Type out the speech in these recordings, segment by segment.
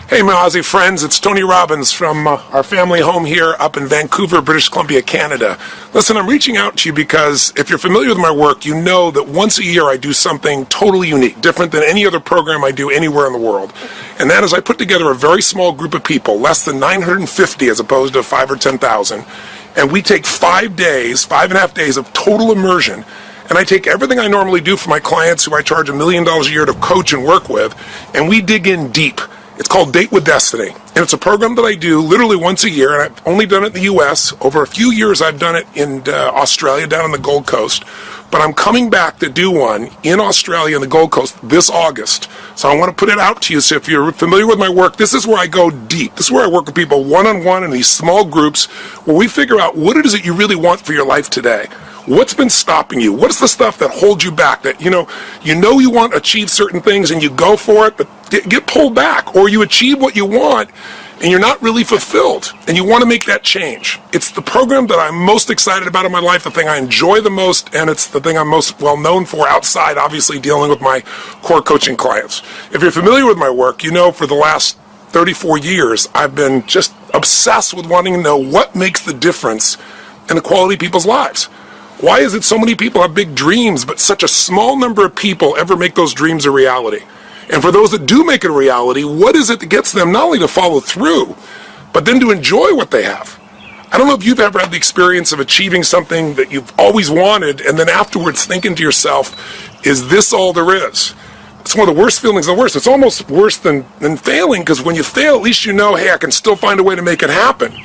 Hey, my Aussie friends, it's Tony Robbins from our family home here up in Vancouver, British Columbia, Canada. Listen, I'm reaching out to you because if you're familiar with my work, you know that once a year I do something totally unique, different than any other program I do anywhere in the world. And that is I put together a very small group of people, less than 950 as opposed to 5,000 or 10,000, and we take 5 days, 5.5 days of total immersion. And I take everything I normally do for my clients who I charge $1 million a year to coach and work with, and we dig in deep. It's called Date with Destiny, and it's a program that I do literally once a year, and I've only done it in the U.S. Over a few years, I've done it in Australia, down on the Gold Coast, but I'm coming back to do one in Australia and the Gold Coast this August. So I want to put it out to you, so if you're familiar with my work, this is where I go deep. This is where I work with people one-on-one in these small groups where we figure out what it is that you really want for your life today. What's been stopping you? What's the stuff that holds you back? That you know you want to achieve certain things and you go for it, but get pulled back, or you achieve what you want and you're not really fulfilled and you want to make that change. It's the program that I'm most excited about in my life, the thing I enjoy the most, and it's the thing I'm most well known for outside, obviously, dealing with my core coaching clients. If you're familiar with my work, you know for the last 34 years, I've been just obsessed with wanting to know what makes the difference in the quality of people's lives. Why is it so many people have big dreams, but such a small number of people ever make those dreams a reality? And for those that do make it a reality, what is it that gets them not only to follow through, but then to enjoy what they have? I don't know if you've ever had the experience of achieving something that you've always wanted, and then afterwards thinking to yourself, is this all there is? It's one of the worst feelings, the worst. It's almost worse than failing, because when you fail, at least you know, hey, I can still find a way to make it happen.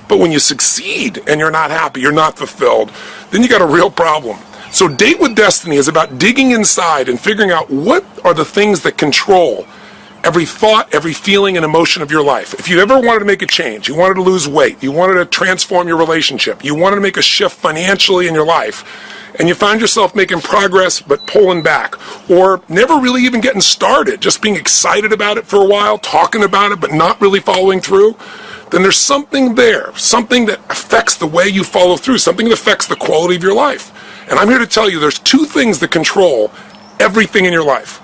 But when you succeed and you're not happy, you're not fulfilled, then you got a real problem. So Date with Destiny is about digging inside and figuring out what are the things that control every thought, every feeling and emotion of your life. If you ever wanted to make a change, you wanted to lose weight, you wanted to transform your relationship, you wanted to make a shift financially in your life, and you find yourself making progress but pulling back, or never really even getting started, just being excited about it for a while, talking about it but not really following through, then there's something there, something that affects the way you follow through, something that affects the quality of your life. And I'm here to tell you there's two things that control everything in your life.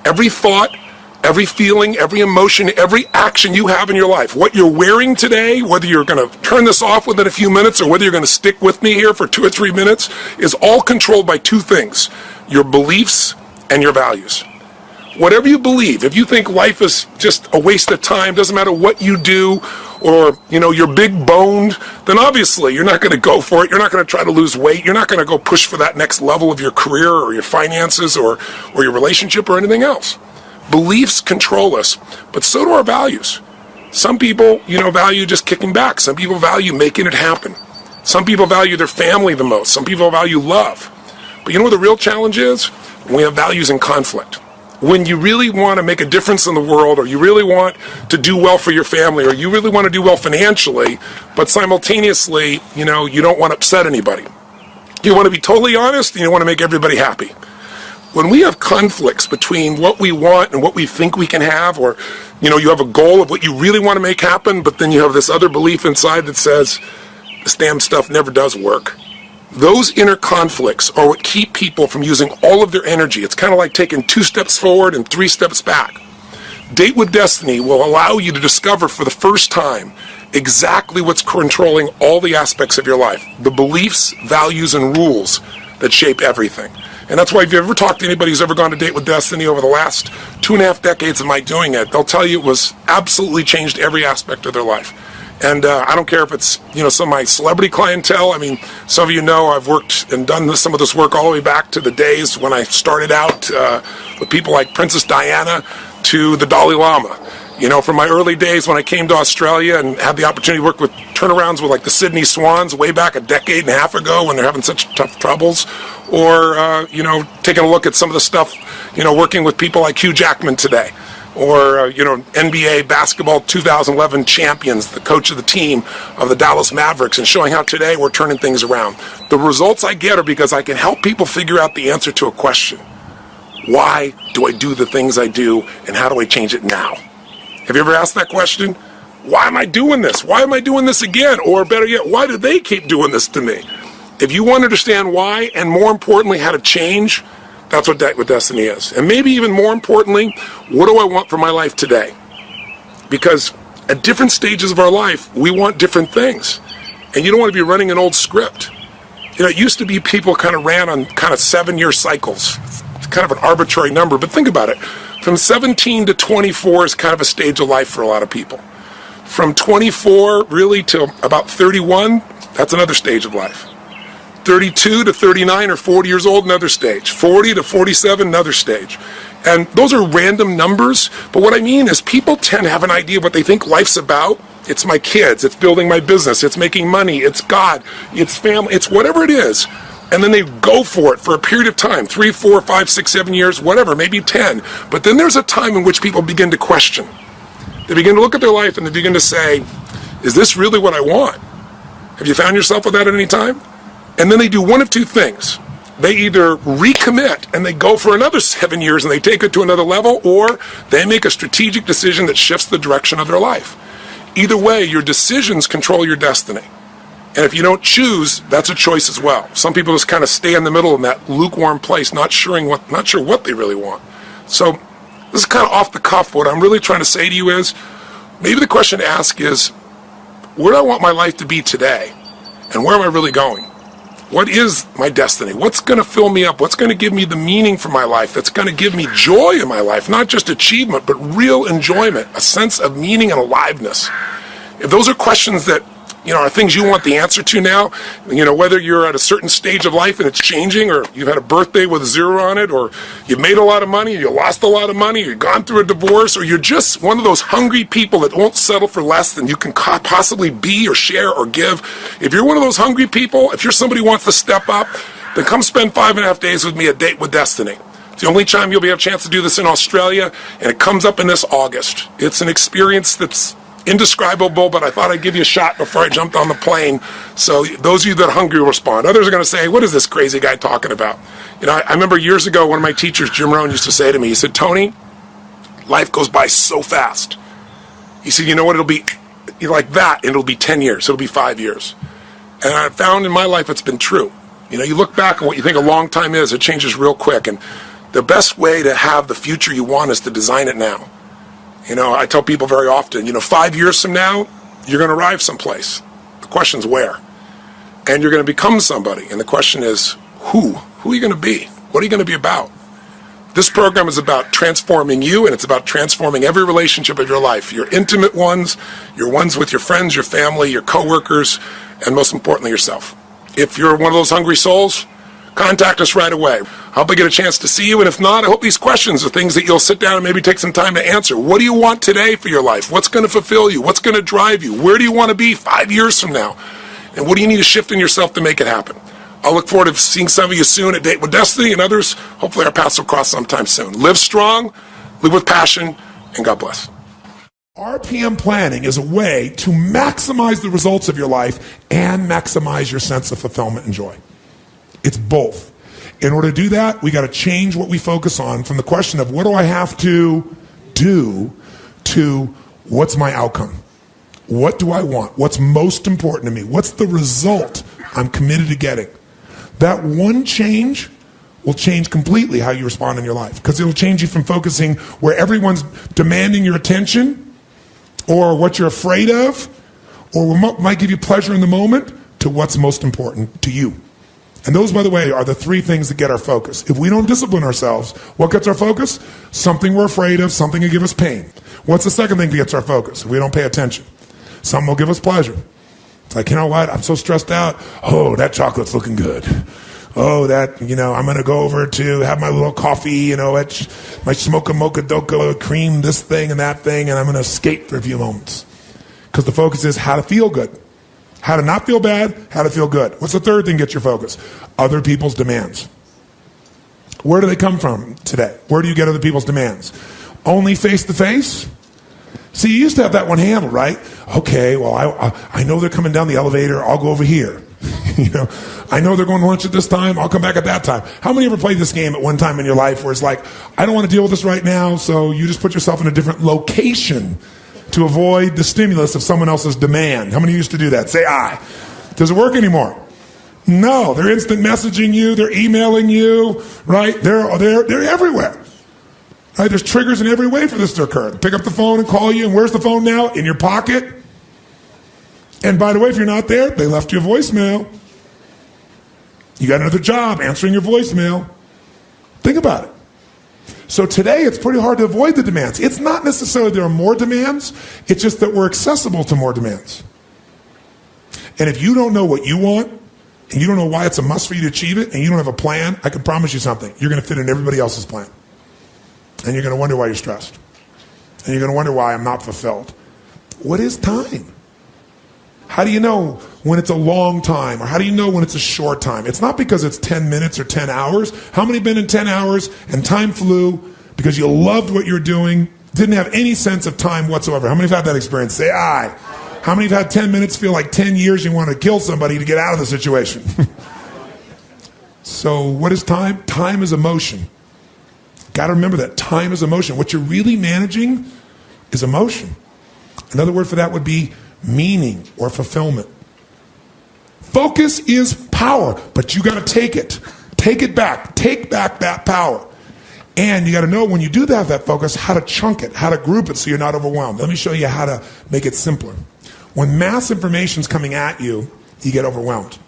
Every thought, every feeling, every emotion, every action you have in your life. What you're wearing today, whether you're going to turn this off within a few minutes or whether you're going to stick with me here for 2 or 3 minutes, is all controlled by two things: your beliefs and your values. Whatever you believe, if you think life is just a waste of time, doesn't matter what you do, or you're big boned, then obviously you're not going to go for it. You're not going to try to lose weight. You're not going to go push for that next level of your career or your finances or your relationship or anything else. Beliefs control us, but so do our values. Some people, value just kicking back. Some people value making it happen. Some people value their family the most. Some people value love. But you know what the real challenge is? When we have values in conflict. When you really want to make a difference in the world, or you really want to do well for your family, or you really want to do well financially, but simultaneously, you don't want to upset anybody. You want to be totally honest, and you want to make everybody happy. When we have conflicts between what we want and what we think we can have, or, you have a goal of what you really want to make happen, but then you have this other belief inside that says, this damn stuff never does work. Those inner conflicts are what keep people from using all of their energy. It's kind of like taking 2 steps forward and 3 steps back. Date with Destiny will allow you to discover for the first time exactly what's controlling all the aspects of your life. The beliefs, values, and rules that shape everything. And that's why if you ever talked to anybody who's ever gone to Date with Destiny over the last 2.5 decades of my doing it, they'll tell you it was absolutely changed every aspect of their life. And I don't care if it's, some of my celebrity clientele. I mean, some of you know I've worked and done some of this work all the way back to the days when I started out with people like Princess Diana to the Dalai Lama. From my early days when I came to Australia and had the opportunity to work with turnarounds with like the Sydney Swans way back a decade and a half ago when they're having such tough troubles, or, taking a look at some of the stuff, working with people like Hugh Jackman today. Or, NBA basketball 2011 champions, the coach of the team of the Dallas Mavericks, and showing how today we're turning things around. The results I get are because I can help people figure out the answer to a question. Why do I do the things I do, and how do I change it now? Have you ever asked that question? Why am I doing this? Why am I doing this again? Or better yet, why do they keep doing this to me? If you want to understand why, and more importantly, how to change, that's what Date with Destiny is. And maybe even more importantly, what do I want for my life today? because at different stages of our life, we want different things. And you don't want to be running an old script. It used to be people kind of ran on kind of 7-year cycles. It's kind of an arbitrary number, but think about it. From 17 to 24 is kind of a stage of life for a lot of people. From 24 really to about 31, that's another stage of life. 32 to 39 or 40 years old, another stage. 40 to 47, another stage. And those are random numbers, but what I mean is people tend to have an idea of what they think life's about. It's my kids, it's building my business, it's making money, it's God, it's family, it's whatever it is. And then they go for it for a period of time, 3, 4, 5, 6, 7 years, whatever, maybe 10. But then there's a time in which people begin to question. They begin to look at their life and they begin to say, is this really what I want? Have you found yourself with that at any time? And then they do one of two things. They either recommit and they go for another 7 years and they take it to another level, or they make a strategic decision that shifts the direction of their life. Either way, your decisions control your destiny. And if you don't choose, that's a choice as well. Some people just kind of stay in the middle in that lukewarm place, not sure what they really want. So this is kind of off the cuff. What I'm really trying to say to you is, maybe the question to ask is, where do I want my life to be today? And where am I really going? What is my destiny? What's going to fill me up? What's going to give me the meaning for my life? That's going to give me joy in my life, not just achievement, but real enjoyment, a sense of meaning and aliveness. If those are questions that are things you want the answer to now, whether you're at a certain stage of life and it's changing, or you've had a birthday with a 0 on it, or you've made a lot of money, or you lost a lot of money, or you've gone through a divorce, or you're just one of those hungry people that won't settle for less than you can possibly be or share or give. If you're one of those hungry people, if you're somebody who wants to step up, then come spend 5.5 days with me at Date with Destiny. It's the only time you'll be able a chance to do this in Australia, and it comes up in this August. It's an experience that's indescribable, but I thought I'd give you a shot before I jumped on the plane. So those of you that are hungry will respond. Others are going to say, what is this crazy guy talking about? I remember years ago, one of my teachers, Jim Rohn, used to say to me, he said, Tony, life goes by so fast. He said, you know what, it'll be like that, and it'll be 10 years, it'll be 5 years. And I found in my life it's been true. You look back on what you think a long time is, it changes real quick. And the best way to have the future you want is to design it now. I tell people very often, 5 years from now, you're going to arrive someplace. The question's where. And you're going to become somebody. And the question is, who? Who are you going to be? What are you going to be about? This program is about transforming you, and it's about transforming every relationship of your life. Your intimate ones, your ones with your friends, your family, your coworkers, and most importantly, yourself. If you're one of those hungry souls, contact us right away. I hope I get a chance to see you, and if not, I hope these questions are things that you'll sit down and maybe take some time to answer. What do you want today for your life? What's going to fulfill you? What's going to drive you? Where do you want to be 5 years from now? And what do you need to shift in yourself to make it happen? I'll look forward to seeing some of you soon at Date with Destiny, and others, hopefully our paths will cross sometime soon. Live strong, live with passion, and God bless. RPM planning is a way to maximize the results of your life and maximize your sense of fulfillment and joy. It's both. In order to do that, we got to change what we focus on from the question of what do I have to do to what's my outcome? What do I want? What's most important to me? What's the result I'm committed to getting? That one change will change completely how you respond in your life, because it'll change you from focusing where everyone's demanding your attention or what you're afraid of or what might give you pleasure in the moment to what's most important to you. And those, by the way, are the three things that get our focus. If we don't discipline ourselves, what gets our focus? Something we're afraid of, something will give us pain. What's the second thing that gets our focus? If we don't pay attention. Something will give us pleasure. It's like, you know what, I'm so stressed out. Oh, that chocolate's looking good. Oh, that, I'm going to go over to have my little coffee, my smocha mocha doka cream, this thing and that thing, and I'm going to escape for a few moments. Because the focus is how to feel good. How to not feel bad, how to feel good. What's the third thing that gets your focus? Other people's demands. Where do they come from today? Where do you get other people's demands? Only face-to-face? See, you used to have that one handled, right? Okay, well, I know they're coming down the elevator. I'll go over here. I know they're going to lunch at this time. I'll come back at that time. How many ever played this game at one time in your life where it's like, I don't want to deal with this right now, so you just put yourself in a different location to avoid the stimulus of someone else's demand? How many used to do that? Say aye. Does it work anymore? No. They're instant messaging you. They're emailing you, right? They're everywhere. Right, there's triggers in every way for this to occur. Pick up the phone and call you, and where's the phone now? In your pocket. And by the way, if you're not there, they left you a voicemail. You got another job answering your voicemail. Think about it. So today, it's pretty hard to avoid the demands. It's not necessarily there are more demands. It's just that we're accessible to more demands. And if you don't know what you want, and you don't know why it's a must for you to achieve it, and you don't have a plan, I can promise you something. You're going to fit in everybody else's plan. And you're going to wonder why you're stressed. And you're going to wonder why I'm not fulfilled. What is time? How do you know when it's a long time? Or how do you know when it's a short time? It's not because it's 10 minutes or 10 hours. How many have been in 10 hours and time flew because you loved what you're doing, didn't have any sense of time whatsoever? How many have had that experience? Say aye. How many have had 10 minutes feel like 10 years you want to kill somebody to get out of the situation? So what is time? Time is emotion. Got to remember that. Time is emotion. What you're really managing is emotion. Another word for that would be meaning or fulfillment. Focus is power, but you got to take it. Take it back. Take back that power. And you got to know when you do have that focus, how to chunk it, how to group it so you're not overwhelmed. Let me show you how to make it simpler. When mass information is coming at you, you get overwhelmed.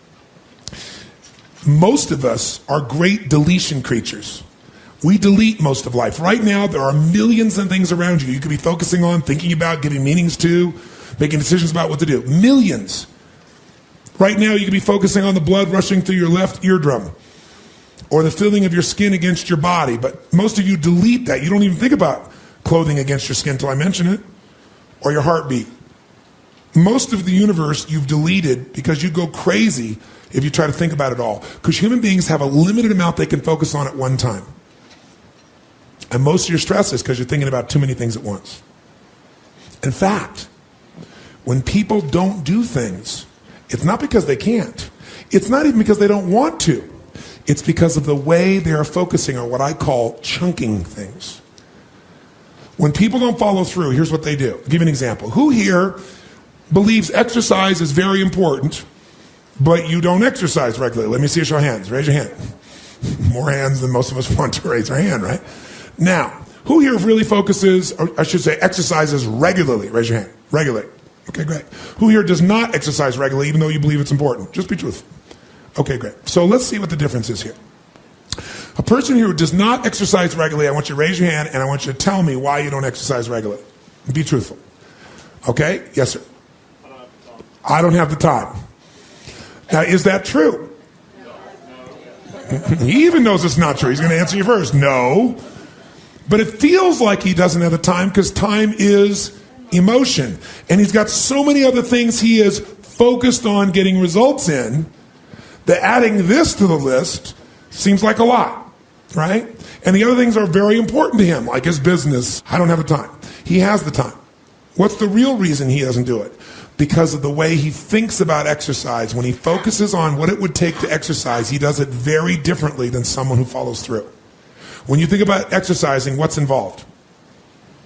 Most of us are great deletion creatures. We delete most of life. Right now, there are millions of things around you could be focusing on, thinking about, giving meanings to, making decisions about what to do. Millions. Right now, you could be focusing on the blood rushing through your left eardrum or the feeling of your skin against your body. But most of you delete that. You don't even think about clothing against your skin until I mention it, or your heartbeat. Most of the universe you've deleted because you go crazy if you try to think about it all. Because human beings have a limited amount they can focus on at one time. And most of your stress is because you're thinking about too many things at once. In fact, when people don't do things, it's not because they can't. It's not even because they don't want to. It's because of the way they are focusing on what I call chunking things. When people don't follow through, here's what they do. I'll give you an example. Who here believes exercise is very important, but you don't exercise regularly? Let me see a show of hands. Raise your hand. More hands than most of us want to raise our hand, right? Now, who here really focuses, or I should say exercises regularly? Raise your hand. Regularly. Okay, great. Who here does not exercise regularly even though you believe it's important? Just be truthful. Okay, great. So let's see what the difference is here. A person who does not exercise regularly, I want you to raise your hand and I want you to tell me why you don't exercise regularly. Be truthful. Okay? Yes, sir. I don't have the time. Now, is that true? He even knows it's not true. He's going to answer you first. No. But it feels like he doesn't have the time because time is emotion. And he's got so many other things he is focused on getting results in that adding this to the list seems like a lot, right? And the other things are very important to him, like his business. I don't have the time. He has the time. What's the real reason he doesn't do it? Because of the way he thinks about exercise. When he focuses on what it would take to exercise, he does it very differently than someone who follows through. When you think about exercising, what's involved?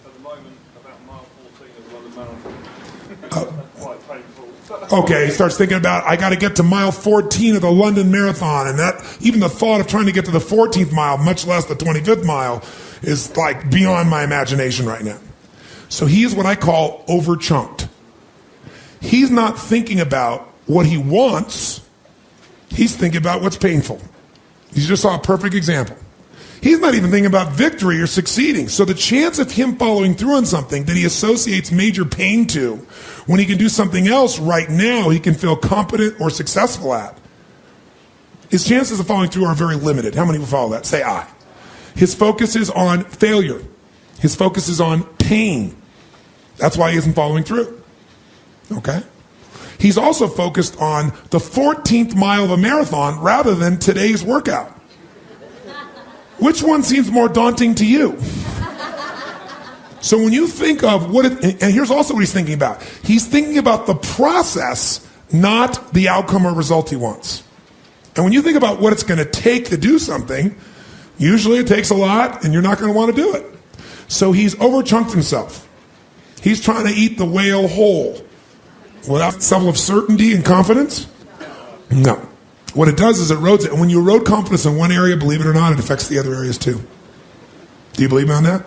At the moment, about mile 14 of the London Marathon. Quite painful. Okay, he starts thinking about, I got to get to mile 14 of the London Marathon, and that even the thought of trying to get to the 14th mile, much less the 25th mile, is like beyond my imagination right now. So he is what I call over-chunked. He's not thinking about what he wants. He's thinking about what's painful. You just saw a perfect example. He's not even thinking about victory or succeeding. So the chance of him following through on something that he associates major pain to, when he can do something else right now he can feel competent or successful at, his chances of following through are very limited. How many will follow that? Say aye. His focus is on failure. His focus is on pain. That's why he isn't following through. Okay? He's also focused on the 14th mile of a marathon rather than today's workout. Which one seems more daunting to you? So when you think of and here's also what he's thinking about. He's thinking about the process, not the outcome or result he wants. And when you think about what it's going to take to do something, usually it takes a lot and you're not going to want to do it. So he's overchunked himself. He's trying to eat the whale whole without some level of certainty and confidence. No. What it does is it erodes it. And when you erode confidence in one area, believe it or not, it affects the other areas too. Do you believe me on that?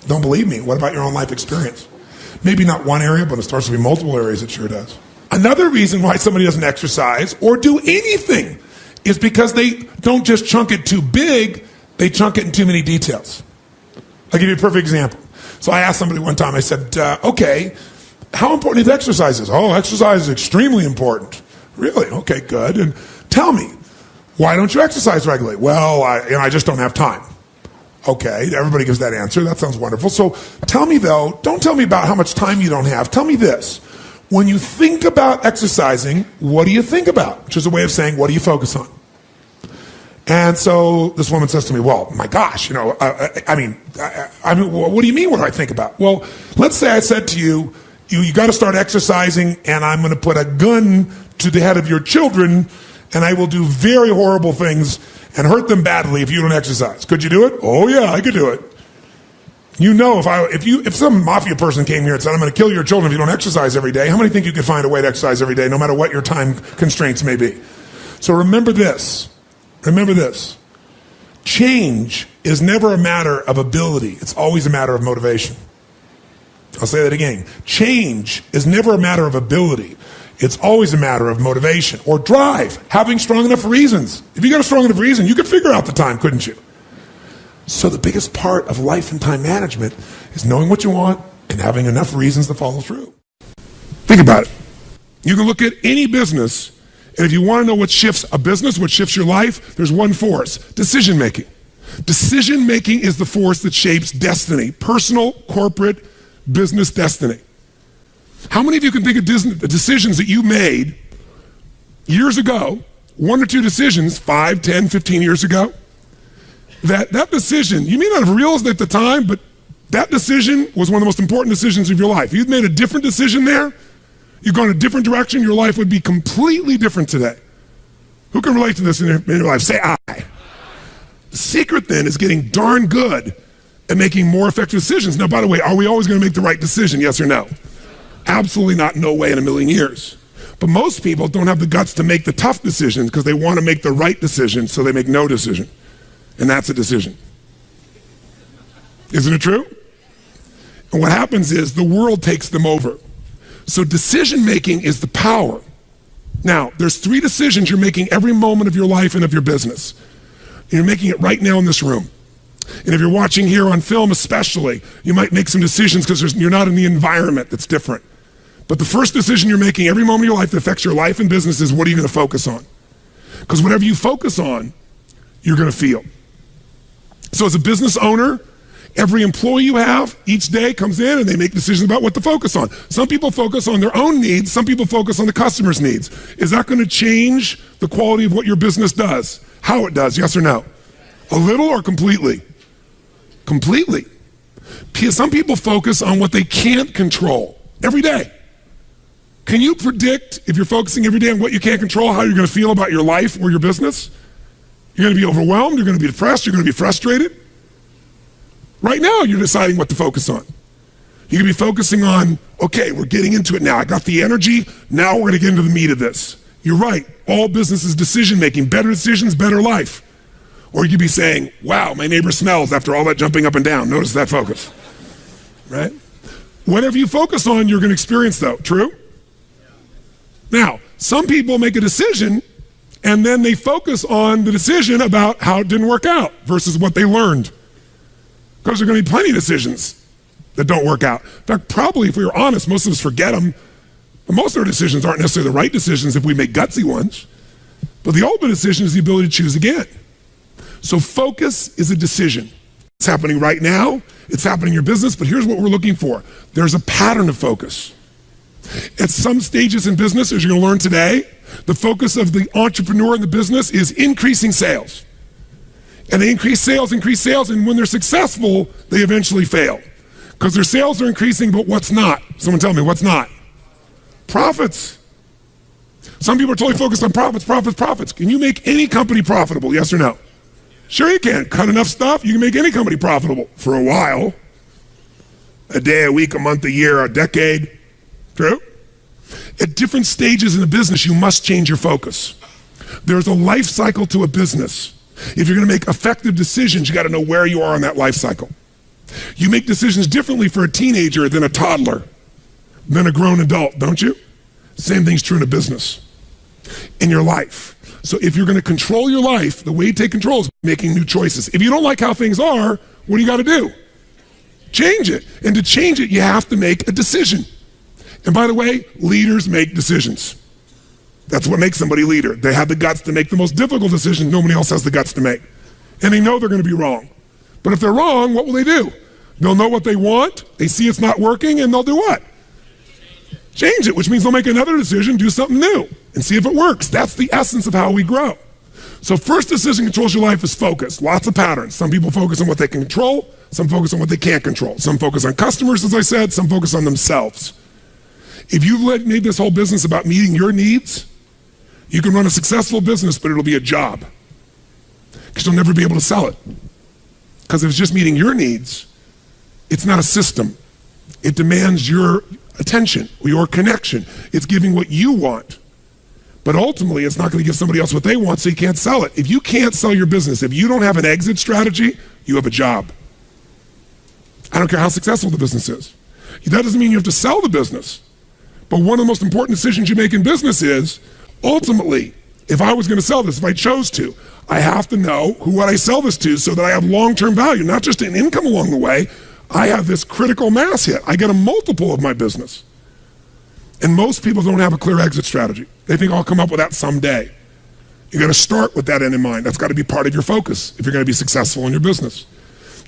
Don't believe me? What about your own life experience? Maybe not one area, but it starts to be multiple areas. It sure does. Another reason why somebody doesn't exercise or do anything is because they don't just chunk it too big, they chunk it in too many details. I'll give you a perfect example. So I asked somebody one time, I said, okay, how important is exercise? Oh, exercise is extremely important. Really? Okay, good. And tell me, why don't you exercise regularly? Well, I just don't have time. Okay, everybody gives that answer. That sounds wonderful. So tell me though, don't tell me about how much time you don't have. Tell me this. When you think about exercising, what do you think about? Which is a way of saying, what do you focus on? And so this woman says to me, well, my gosh, I mean, what do you mean, what do I think about? Well, let's say I said to you, you got to start exercising, and I'm going to put a gun to the head of your children, and I will do very horrible things and hurt them badly if you don't exercise. Could you do it? Oh yeah, I could do it. You know, if some mafia person came here and said, I'm going to kill your children if you don't exercise every day, how many think you could find a way to exercise every day, no matter what your time constraints may be? So remember this. Remember this. Change is never a matter of ability. It's always a matter of motivation. I'll say that again. Change is never a matter of ability. It's always a matter of motivation or drive, having strong enough reasons. If you got a strong enough reason, you could figure out the time, couldn't you? So the biggest part of life and time management is knowing what you want and having enough reasons to follow through. Think about it. You can look at any business, and if you want to know what shifts a business, what shifts your life, there's one force: decision making. Decision making is the force that shapes destiny, personal, corporate, business destiny. How many of you can think of the decisions that you made years ago, one or two decisions, 5, 10, 15 years ago? That decision, you may not have realized it at the time, but that decision was one of the most important decisions of your life. If you'd made a different decision there, you've gone a different direction, your life would be completely different today. Who can relate to this in your life? Say I. The secret then is getting darn good at making more effective decisions. Now, by the way, are we always going to make the right decision, yes or no? Absolutely not, no way in a million years. But most people don't have the guts to make the tough decisions because they want to make the right decision, so they make no decision. And that's a decision. Isn't it true? And what happens is the world takes them over. So decision making is the power. Now, there's 3 decisions you're making every moment of your life and of your business. You're making it right now in this room. And if you're watching here on film especially, you might make some decisions because you're not in the environment that's different. But the first decision you're making every moment of your life that affects your life and business is, what are you going to focus on? Because whatever you focus on, you're going to feel. So as a business owner, every employee you have each day comes in and they make decisions about what to focus on. Some people focus on their own needs. Some people focus on the customer's needs. Is that going to change the quality of what your business does? How it does, yes or no? A little or completely? Completely. Some people focus on what they can't control every day. Can you predict, if you're focusing every day on what you can't control, how you're going to feel about your life or your business? You're going to be overwhelmed, you're going to be depressed, you're going to be frustrated. Right now, you're deciding what to focus on. You can be focusing on, okay, we're getting into it now. I got the energy, now we're going to get into the meat of this. You're right, all business is decision making. Better decisions, better life. Or you could be saying, wow, my neighbor smells after all that jumping up and down. Notice that focus, right? Whatever you focus on, you're going to experience though, true? Now, some people make a decision and then they focus on the decision about how it didn't work out versus what they learned. Because there are going to be plenty of decisions that don't work out. In fact, probably if we were honest, most of us forget them. But most of our decisions aren't necessarily the right decisions if we make gutsy ones. But the ultimate decision is the ability to choose again. So focus is a decision. It's happening right now. It's happening in your business. But here's what we're looking for. There's a pattern of focus. At some stages in business, as you're going to learn today, the focus of the entrepreneur in the business is increasing sales. And they increase sales, and when they're successful, they eventually fail. Because their sales are increasing, but what's not? Someone tell me, what's not? Profits. Some people are totally focused on profits. Can you make any company profitable, yes or no? Sure you can. Cut enough stuff, you can make any company profitable for a while. A day, a week, a month, a year, a decade. True? At different stages in a business, you must change your focus. There's a life cycle to a business. If you're going to make effective decisions, you got to know where you are on that life cycle. You make decisions differently for a teenager than a toddler, than a grown adult, don't you? Same thing's true in a business, in your life. So if you're going to control your life, the way you take control is making new choices. If you don't like how things are, what do you got to do? Change it. And to change it, you have to make a decision. And by the way, leaders make decisions. That's what makes somebody a leader. They have the guts to make the most difficult decisions nobody else has the guts to make. And they know they're going to be wrong. But if they're wrong, what will they do? They'll know what they want, they see it's not working, and they'll do what? Change it, which means they'll make another decision, do something new, and see if it works. That's the essence of how we grow. So first decision controls your life is focus. Lots of patterns. Some people focus on what they can control, some focus on what they can't control. Some focus on customers, as I said, some focus on themselves. If you've made this whole business about meeting your needs, you can run a successful business, but it'll be a job. Because you'll never be able to sell it. Because if it's just meeting your needs, it's not a system. It demands your attention, your connection. It's giving what you want. But ultimately, it's not going to give somebody else what they want, so you can't sell it. If you can't sell your business, if you don't have an exit strategy, you have a job. I don't care how successful the business is. That doesn't mean you have to sell the business. But one of the most important decisions you make in business is, ultimately, if I was going to sell this, if I chose to, I have to know who would I sell this to so that I have long-term value, not just an income along the way. I have this critical mass hit. I get a multiple of my business. And most people don't have a clear exit strategy. They think I'll come up with that someday. You got to start with that end in mind. That's got to be part of your focus if you're going to be successful in your business.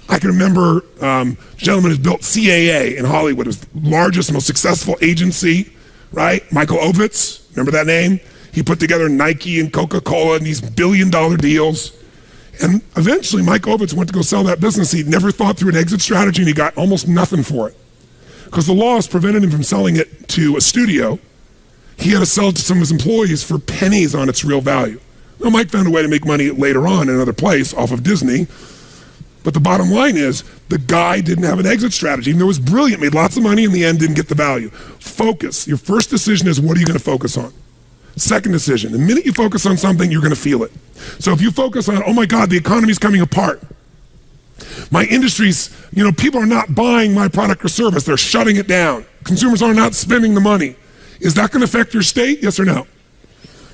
I can remember a gentleman who's built CAA in Hollywood. It was the largest, most successful agency, right? Michael Ovitz, remember that name? He put together Nike and Coca-Cola and these billion-dollar deals. And eventually, Mike Ovitz went to go sell that business. He'd never thought through an exit strategy, and he got almost nothing for it. Because the laws prevented him from selling it to a studio. He had to sell it to some of his employees for pennies on its real value. Now, Mike found a way to make money later on in another place off of Disney. But the bottom line is, the guy didn't have an exit strategy. Even though it was brilliant, made lots of money, in the end didn't get the value. Focus. Your first decision is, what are you going to focus on? Second decision, the minute you focus on something, you're going to feel it. So if you focus on, oh my God, the economy's coming apart. My industry's, people are not buying my product or service. They're shutting it down. Consumers are not spending the money. Is that going to affect your state? Yes or no?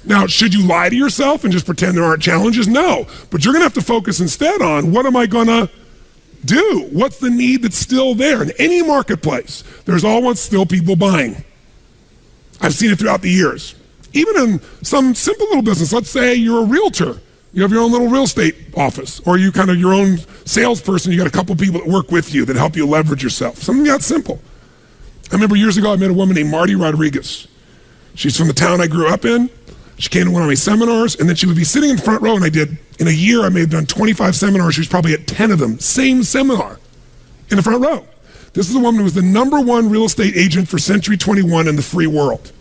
Now, should you lie to yourself and just pretend there aren't challenges? No. But you're going to have to focus instead on, what am I going to do? What's the need that's still there? In any marketplace, there's always still people buying. I've seen it throughout the years. Even in some simple little business, let's say you're a realtor. You have your own little real estate office, or you kind of your own salesperson. You got a couple people that work with you that help you leverage yourself. Something that simple. I remember years ago, I met a woman named Marty Rodriguez. She's from the town I grew up in. She came to one of my seminars, and then she would be sitting in the front row, and in a year, I may have done 25 seminars. She was probably at 10 of them, same seminar, in the front row. This is a woman who was the #1 real estate agent for Century 21 in the free world.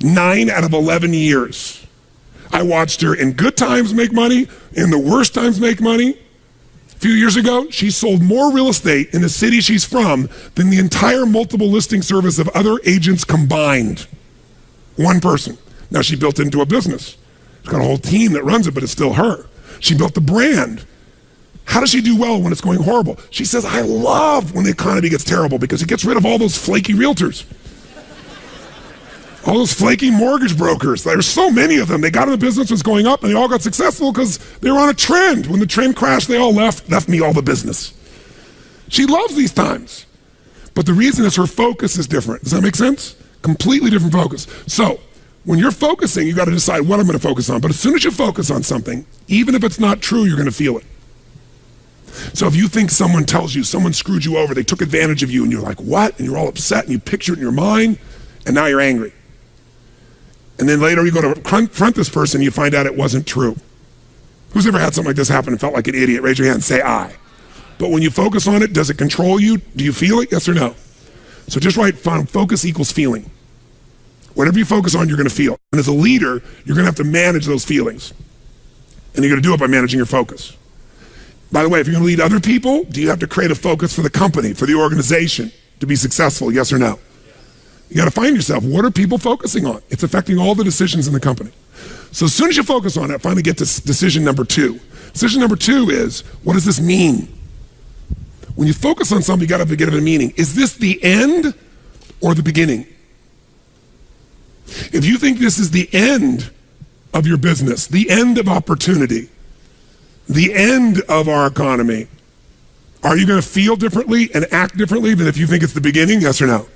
9 out of 11 years. I watched her in good times make money, in the worst times make money. A few years ago, she sold more real estate in the city she's from than the entire multiple listing service of other agents combined. One person. Now she built it into a business. She's got a whole team that runs it, but it's still her. She built the brand. How does she do well when it's going horrible? She says, I love when the economy gets terrible because it gets rid of all those flaky realtors. All those flaky mortgage brokers. There's so many of them. They got in the business, was going up, and they all got successful because they were on a trend. When the trend crashed, they all left me all the business. She loves these times. But the reason is her focus is different. Does that make sense? Completely different focus. So when you're focusing, you got to decide what I'm going to focus on. But as soon as you focus on something, even if it's not true, you're going to feel it. So if you think someone tells you, someone screwed you over, they took advantage of you, and you're like, what? And you're all upset, and you picture it in your mind, and now you're angry. And then later you go to confront this person and you find out it wasn't true. Who's ever had something like this happen and felt like an idiot? Raise your hand and say I. But when you focus on it, does it control you? Do you feel it? Yes or no? So just write focus equals feeling. Whatever you focus on, you're going to feel. And as a leader, you're going to have to manage those feelings. And you're going to do it by managing your focus. By the way, if you're going to lead other people, do you have to create a focus for the company, for the organization to be successful? Yes or no? You got to find yourself, what are people focusing on? It's affecting all the decisions in the company. So as soon as you focus on it, finally get to decision number 2. Decision number 2 is, what does this mean? When you focus on something, you got to give it a meaning. Is this the end or the beginning? If you think this is the end of your business, the end of opportunity, the end of our economy, are you going to feel differently and act differently than if you think it's the beginning? Yes or no?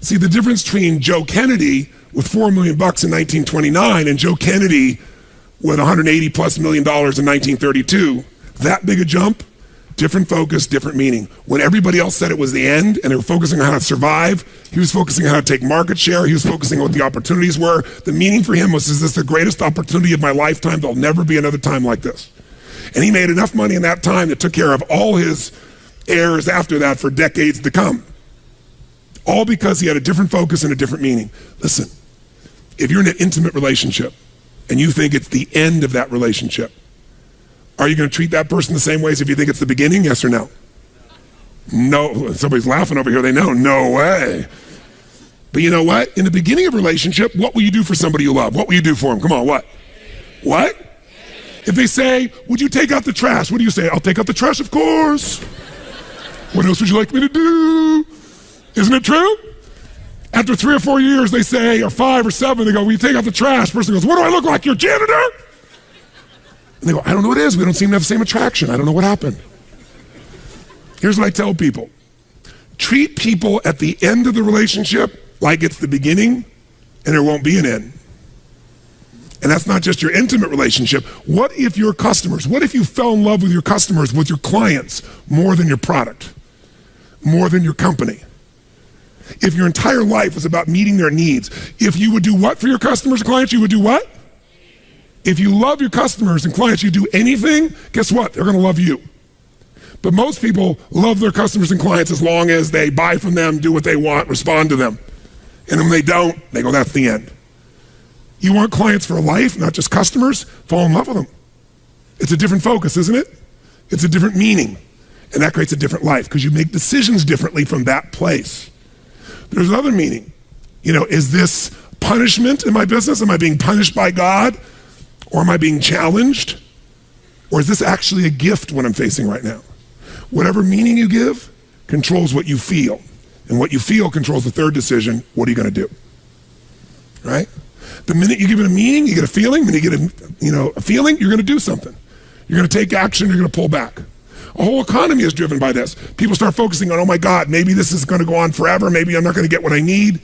See, the difference between Joe Kennedy with $4 million in 1929 and Joe Kennedy with $180+ million in 1932, that big a jump, different focus, different meaning. When everybody else said it was the end and they were focusing on how to survive, he was focusing on how to take market share. He was focusing on what the opportunities were. The meaning for him was, is this the greatest opportunity of my lifetime? There'll never be another time like this. And he made enough money in that time that took care of all his heirs after that for decades to come. All because he had a different focus and a different meaning. Listen, if you're in an intimate relationship and you think it's the end of that relationship, are you going to treat that person the same way as if you think it's the beginning? Yes or no? No. Somebody's laughing over here. They know. No way. But you know what? In the beginning of a relationship, what will you do for somebody you love? What will you do for them? Come on, what? What? If they say, would you take out the trash? What do you say? I'll take out the trash, of course. What else would you like me to do? Isn't it true? After 3 or 4 years, they say, or 5 or 7, they go, will you take out the trash? Person goes, what do I look like, your janitor? And they go, I don't know what it is. We don't seem to have the same attraction. I don't know what happened. Here's what I tell people. Treat people at the end of the relationship like it's the beginning, and there won't be an end. And that's not just your intimate relationship. What if your customers, what if you fell in love with your customers, with your clients, more than your product, more than your company? If your entire life was about meeting their needs, if you would do what for your customers and clients, you would do what? If you love your customers and clients, you do anything, guess what? They're going to love you. But most people love their customers and clients as long as they buy from them, do what they want, respond to them. And when they don't, they go, that's the end. You want clients for life, not just customers? Fall in love with them. It's a different focus, isn't it? It's a different meaning. And that creates a different life because you make decisions differently from that place. There's another meaning. You know, is this punishment in my business? Am I being punished by God? Or am I being challenged? Or is this actually a gift what I'm facing right now? Whatever meaning you give controls what you feel. And what you feel controls the third decision. What are you going to do? Right? The minute you give it a meaning, you get a feeling. When you get a feeling, you're going to do something. You're going to take action, you're going to pull back. A whole economy is driven by this. People start focusing on, oh my God, maybe this is going to go on forever. Maybe I'm not going to get what I need.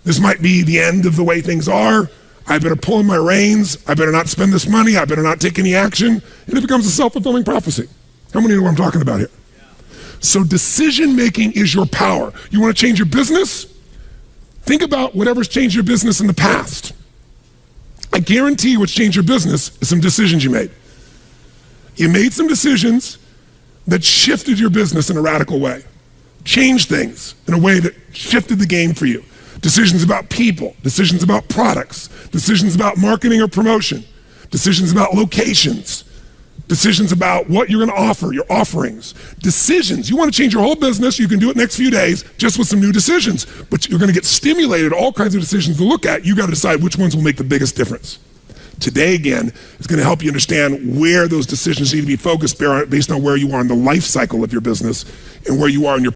This might be the end of the way things are. I better pull in my reins. I better not spend this money. I better not take any action. And it becomes a self-fulfilling prophecy. How many know what I'm talking about here? So decision-making is your power. You want to change your business? Think about whatever's changed your business in the past. I guarantee what's changed your business is some decisions you made. You made some decisions that shifted your business in a radical way, changed things in a way that shifted the game for you. Decisions about people, decisions about products, decisions about marketing or promotion, decisions about locations, decisions about what you're going to offer, your offerings, decisions. You want to change your whole business, you can do it next few days just with some new decisions, but you're going to get stimulated, all kinds of decisions to look at. You got to decide which ones will make the biggest difference. Today, again, is going to help you understand where those decisions need to be focused based on where you are in the life cycle of your business and where you are in your